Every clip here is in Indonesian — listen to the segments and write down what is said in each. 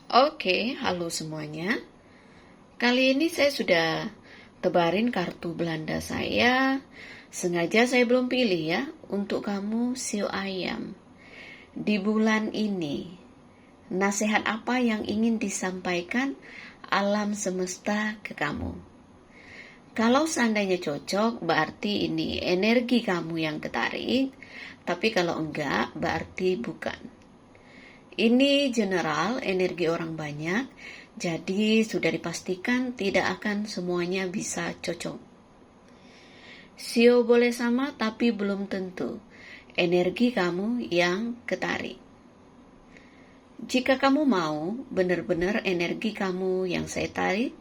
Oke, halo semuanya. Kali ini saya sudah tebarin kartu Belanda saya. Sengaja saya belum pilih ya, untuk kamu Sio Ayam. Di bulan ini, nasihat apa yang ingin disampaikan alam semesta ke kamu? Kalau seandainya cocok, berarti ini energi kamu yang ketarik. Tapi kalau enggak, berarti bukan. Ini general, energi orang banyak, jadi sudah dipastikan tidak akan semuanya bisa cocok. Sio boleh sama, tapi belum tentu energi kamu yang ketarik. Jika kamu mau benar-benar energi kamu yang saya tarik,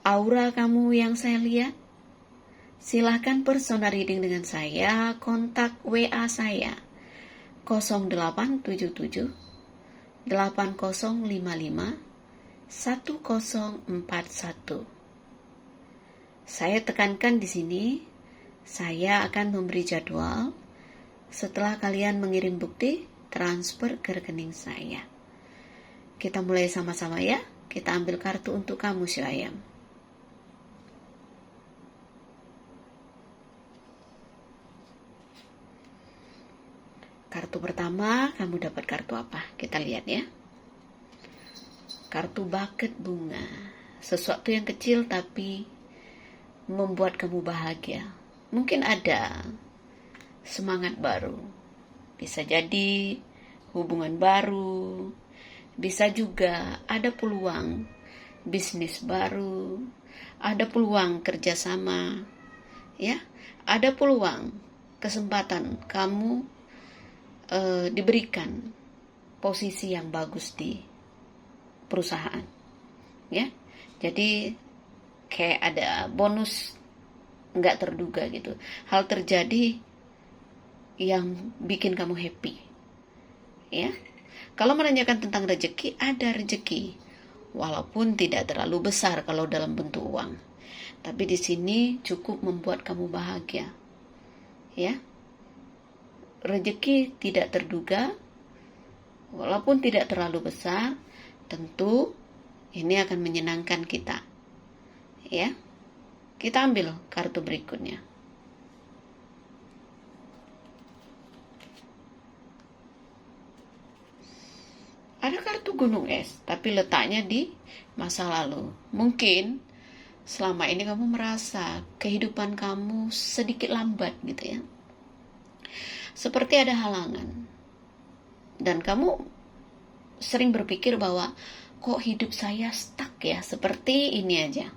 aura kamu yang saya lihat, silahkan personal reading dengan saya, kontak WA saya 0877 8055 1041. Saya tekankan di sini, saya akan memberi jadwal setelah kalian mengirim bukti transfer ke rekening saya. Kita mulai sama-sama ya. Kita ambil kartu untuk kamu, Sio Ayam. Kartu pertama, kamu dapat kartu apa? Kita lihat ya. Kartu bucket bunga. Sesuatu yang kecil tapi membuat kamu bahagia. Mungkin ada semangat baru. Bisa jadi hubungan baru. Bisa juga ada peluang bisnis baru. Ada peluang kerjasama. Ya, ada peluang kesempatan kamu diberikan posisi yang bagus di perusahaan, ya. Jadi kayak ada bonus nggak terduga gitu. Hal terjadi yang bikin kamu happy, ya. Kalau menanyakan tentang rezeki, ada rezeki, walaupun tidak terlalu besar kalau dalam bentuk uang. Tapi di sini cukup membuat kamu bahagia, ya. Rezeki tidak terduga, walaupun tidak terlalu besar, tentu ini akan menyenangkan kita. Ya. Kita ambil kartu berikutnya. Ada kartu gunung es, tapi letaknya di masa lalu. Mungkin selama ini kamu merasa kehidupan kamu sedikit lambat gitu ya. Seperti ada halangan. Dan kamu sering berpikir bahwa kok hidup saya stuck ya, seperti ini aja.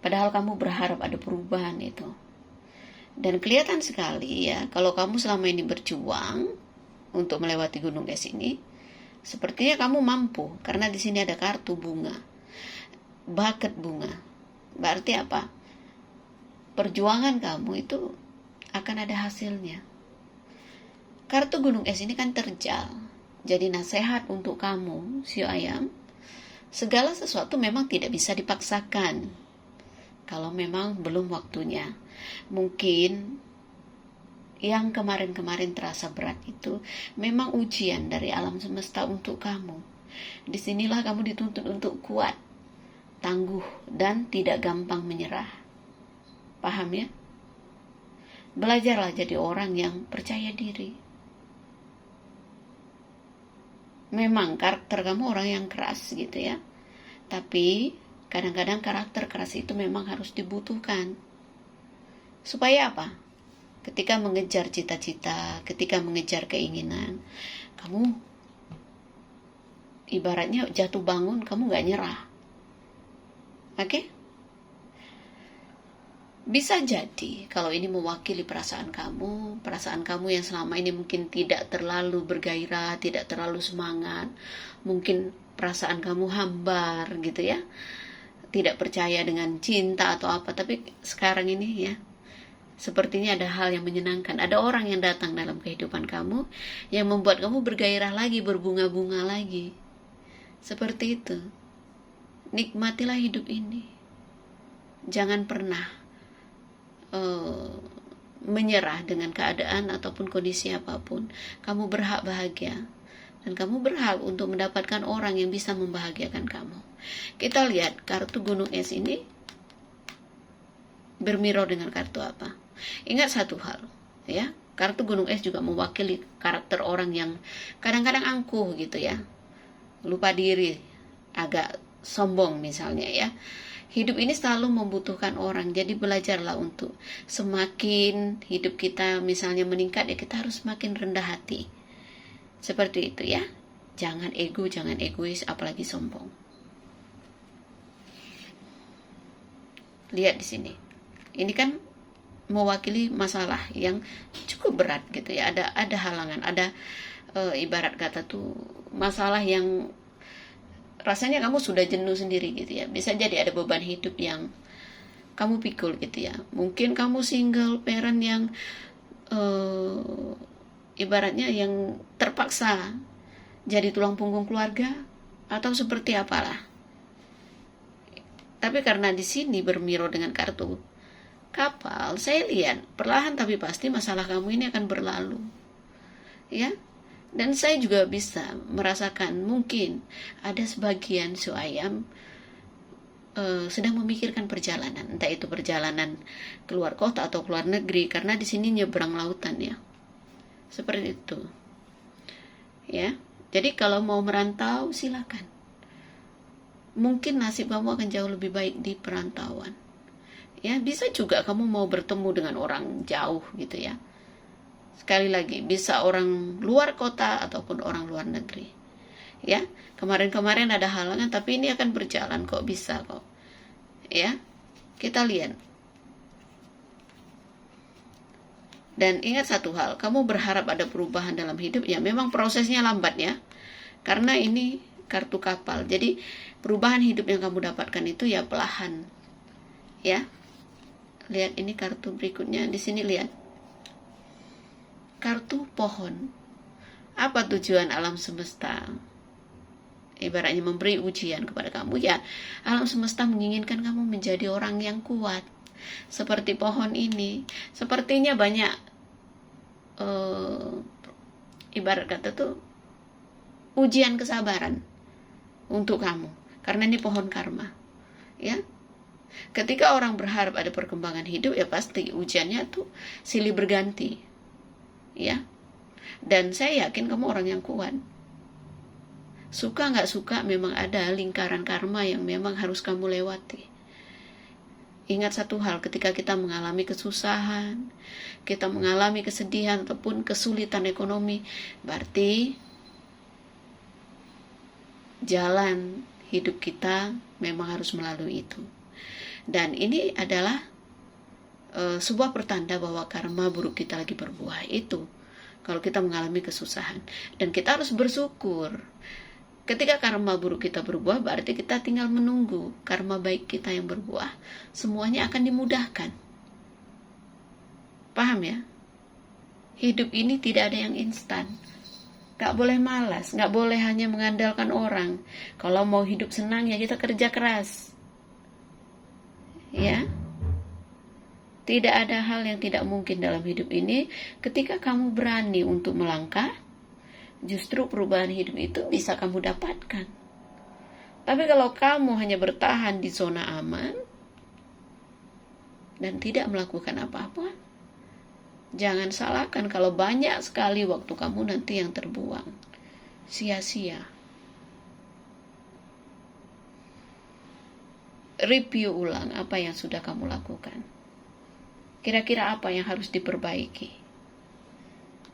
Padahal kamu berharap ada perubahan itu. Dan kelihatan sekali ya, kalau kamu selama ini berjuang untuk melewati gunung es ini, sepertinya kamu mampu, karena di sini ada kartu bunga, bucket bunga. Berarti apa? Perjuangan kamu itu akan ada hasilnya. Kartu gunung es ini kan terjal. Jadi nasihat untuk kamu, Sio Ayam, segala sesuatu memang tidak bisa dipaksakan. Kalau memang belum waktunya. Mungkin yang kemarin-kemarin terasa berat itu memang ujian dari alam semesta untuk kamu. Disinilah kamu dituntut untuk kuat, tangguh, dan tidak gampang menyerah. Paham ya? Belajarlah jadi orang yang percaya diri. Memang karakter kamu orang yang keras gitu ya. Tapi kadang-kadang karakter keras itu memang harus dibutuhkan. Supaya apa? Ketika mengejar cita-cita, ketika mengejar keinginan, kamu ibaratnya jatuh bangun, kamu gak nyerah. Oke? Bisa jadi kalau ini mewakili perasaan kamu yang selama ini mungkin tidak terlalu bergairah, tidak terlalu semangat, mungkin perasaan kamu hambar gitu ya, tidak percaya dengan cinta atau apa. Tapi sekarang ini ya, sepertinya ada hal yang menyenangkan, ada orang yang datang dalam kehidupan kamu yang membuat kamu bergairah lagi, berbunga-bunga lagi. Seperti itu. Nikmatilah hidup ini. Jangan pernah menyerah dengan keadaan ataupun kondisi apapun. Kamu berhak bahagia. Dan kamu berhak untuk mendapatkan orang yang bisa membahagiakan kamu. Kita lihat kartu gunung es ini bermirror dengan kartu apa. Ingat satu hal, ya. Kartu gunung es juga mewakili karakter orang yang kadang-kadang angkuh gitu ya. Lupa diri, agak sombong misalnya ya. Hidup ini selalu membutuhkan orang. Jadi belajarlah untuk semakin hidup kita misalnya meningkat, ya kita harus semakin rendah hati. Seperti itu ya. Jangan ego, jangan egois, apalagi sombong. Lihat di sini. Ini kan mewakili masalah yang cukup berat gitu ya. Ada halangan, ada ibarat kata tuh masalah yang rasanya kamu sudah jenuh sendiri gitu ya. Bisa jadi ada beban hidup yang kamu pikul gitu ya. Mungkin kamu single parent yang ibaratnya yang terpaksa jadi tulang punggung keluarga atau seperti apalah. Tapi karena di sini bermirror dengan kartu kapal, saya lihat perlahan tapi pasti masalah kamu ini akan berlalu. Ya. Dan saya juga bisa merasakan mungkin ada sebagian ayam sedang memikirkan perjalanan, entah itu perjalanan keluar kota atau keluar negeri, karena di sini nyebrang lautan ya. Seperti itu. Ya. Jadi kalau mau merantau silakan. Mungkin nasib kamu akan jauh lebih baik di perantauan. Ya, bisa juga kamu mau bertemu dengan orang jauh gitu ya. Sekali lagi, bisa orang luar kota ataupun orang luar negeri. Ya, kemarin-kemarin ada halangan tapi ini akan berjalan kok, bisa kok. Ya. Kita lihat. Dan ingat satu hal, kamu berharap ada perubahan dalam hidup, ya memang prosesnya lambat ya. Karena ini kartu kapal. Jadi perubahan hidup yang kamu dapatkan itu ya perlahan. Ya. Lihat ini kartu berikutnya, di sini lihat. Kartu pohon. Apa tujuan alam semesta? Ibaratnya memberi ujian kepada kamu ya. Alam semesta menginginkan kamu menjadi orang yang kuat. Seperti pohon ini. Sepertinya banyak ibarat kata tuh ujian kesabaran untuk kamu. Karena ini pohon karma. Ya. Ketika orang berharap ada perkembangan hidup, ya pasti ujiannya tuh silih berganti. Ya. Dan saya yakin kamu orang yang kuat. Suka nggak suka memang ada lingkaran karma yang memang harus kamu lewati. Ingat satu hal, ketika kita mengalami kesusahan, kita mengalami kesedihan ataupun kesulitan ekonomi, berarti jalan hidup kita memang harus melalui itu. Dan ini adalah sebuah pertanda bahwa karma buruk kita lagi berbuah. Itu kalau kita mengalami kesusahan. Dan kita harus bersyukur. Ketika karma buruk kita berbuah, berarti kita tinggal menunggu karma baik kita yang berbuah. Semuanya akan dimudahkan. Paham ya? Hidup ini tidak ada yang instan. Gak boleh malas, gak boleh hanya mengandalkan orang. Kalau mau hidup senang ya kita kerja keras. Ya. Tidak ada hal yang tidak mungkin dalam hidup ini. Ketika kamu berani untuk melangkah, justru perubahan hidup itu bisa kamu dapatkan. Tapi kalau kamu hanya bertahan di zona aman dan tidak melakukan apa-apa, jangan salahkan kalau banyak sekali waktu kamu nanti yang terbuang. Sia-sia. Review ulang apa yang sudah kamu lakukan. Kira-kira apa yang harus diperbaiki.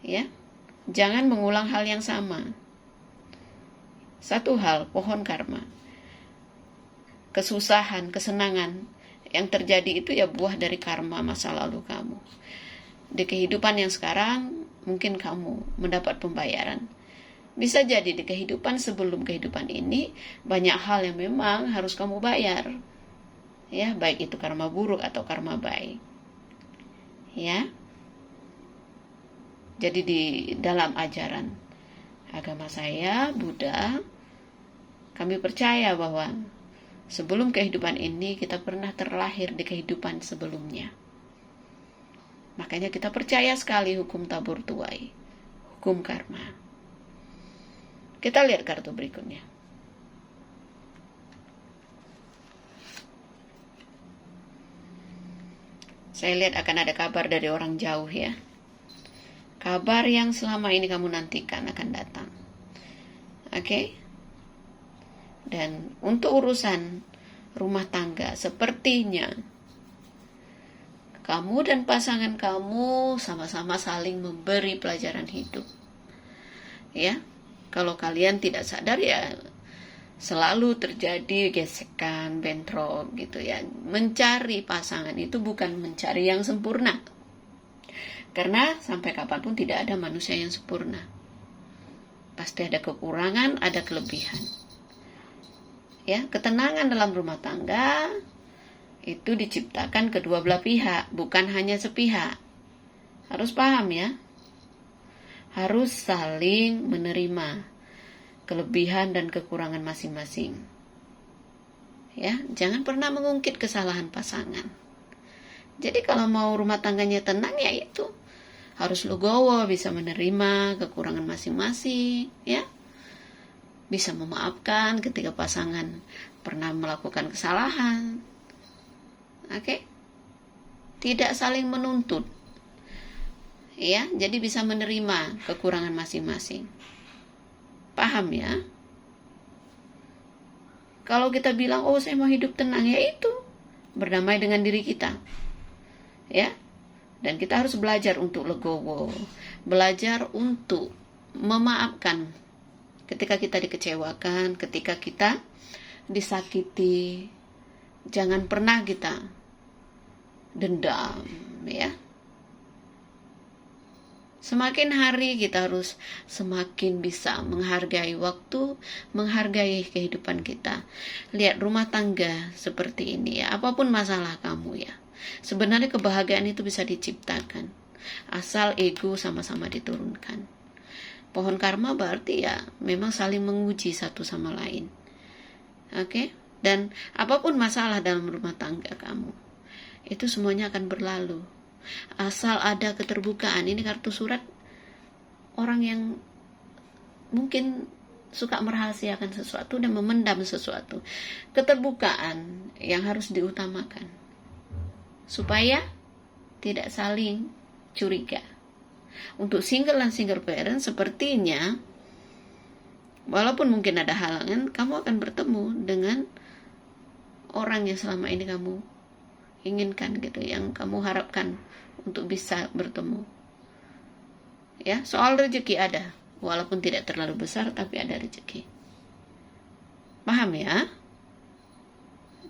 Ya. Jangan mengulang hal yang sama. Satu hal, pohon karma. Kesusahan, kesenangan yang terjadi itu ya buah dari karma masa lalu kamu. Di kehidupan yang sekarang, mungkin kamu mendapat pembayaran. Bisa jadi di kehidupan sebelum kehidupan ini, banyak hal yang memang harus kamu bayar. Ya, baik itu karma buruk atau karma baik. Ya. Jadi di dalam ajaran agama saya, Buddha, kami percaya bahwa sebelum kehidupan ini kita pernah terlahir di kehidupan sebelumnya. Makanya kita percaya sekali hukum tabur tuai, hukum karma. Kita lihat kartu berikutnya. Saya lihat akan ada kabar dari orang jauh ya. Kabar yang selama ini kamu nantikan akan datang. Oke? Dan untuk urusan rumah tangga, sepertinya kamu dan pasangan kamu sama-sama saling memberi pelajaran hidup. Ya, kalau kalian tidak sadar ya selalu terjadi gesekan, bentrok gitu ya. Mencari pasangan itu bukan mencari yang sempurna. Karena sampai kapanpun tidak ada manusia yang sempurna. Pasti ada kekurangan, ada kelebihan. Ya, ketenangan dalam rumah tangga itu diciptakan kedua belah pihak, bukan hanya sepihak. Harus paham ya. Harus saling menerima kelebihan dan kekurangan masing-masing. Ya, jangan pernah mengungkit kesalahan pasangan. Jadi kalau mau rumah tangganya tenang ya itu harus legowo, bisa menerima kekurangan masing-masing, ya. Bisa memaafkan ketika pasangan pernah melakukan kesalahan. Oke? Tidak saling menuntut. Ya, jadi bisa menerima kekurangan masing-masing. Paham ya? Kalau kita bilang, oh saya mau hidup tenang, ya itu berdamai dengan diri kita. Ya, dan kita harus belajar untuk legowo. Belajar untuk memaafkan ketika kita dikecewakan, ketika kita disakiti. Jangan pernah kita dendam, ya. Semakin hari kita harus semakin bisa menghargai waktu, menghargai kehidupan kita. Lihat rumah tangga seperti ini ya, apapun masalah kamu ya. Sebenarnya kebahagiaan itu bisa diciptakan, asal ego sama-sama diturunkan. Pohon karma berarti ya memang saling menguji satu sama lain. Oke? Dan apapun masalah dalam rumah tangga kamu, itu semuanya akan berlalu. Asal ada keterbukaan. Ini kartu surat orang yang mungkin suka merahasiakan sesuatu dan memendam sesuatu. Keterbukaan yang harus diutamakan supaya tidak saling curiga. Untuk single dan single parent sepertinya walaupun mungkin ada halangan, kamu akan bertemu dengan orang yang selama ini kamu inginkan gitu, yang kamu harapkan untuk bisa bertemu. Ya, soal rezeki ada, walaupun tidak terlalu besar tapi ada rezeki. Paham ya?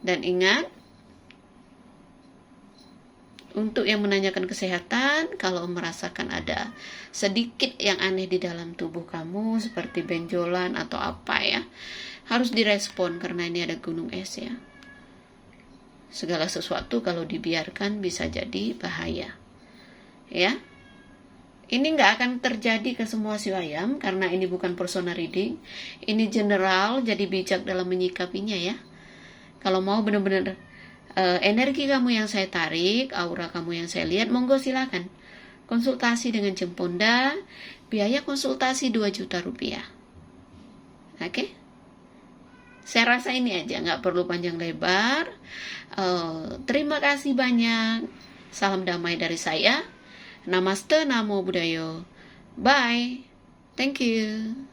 Dan ingat, untuk yang menanyakan kesehatan, kalau merasakan ada sedikit yang aneh di dalam tubuh kamu seperti benjolan atau apa ya, harus direspon karena ini ada gunung es ya. Segala sesuatu kalau dibiarkan bisa jadi bahaya. Ya, ini nggak akan terjadi ke semua siwayam karena ini bukan personal reading. Ini general, jadi bijak dalam menyikapinya ya. Kalau mau benar-benar energi kamu yang saya tarik, aura kamu yang saya lihat, monggo silakan konsultasi dengan Jemponda. Biaya konsultasi 2 juta rupiah. Oke? Saya rasa ini aja, nggak perlu panjang lebar. Terima kasih banyak. Salam damai dari saya. Namaste, Namo Buddhaya. Bye. Thank you.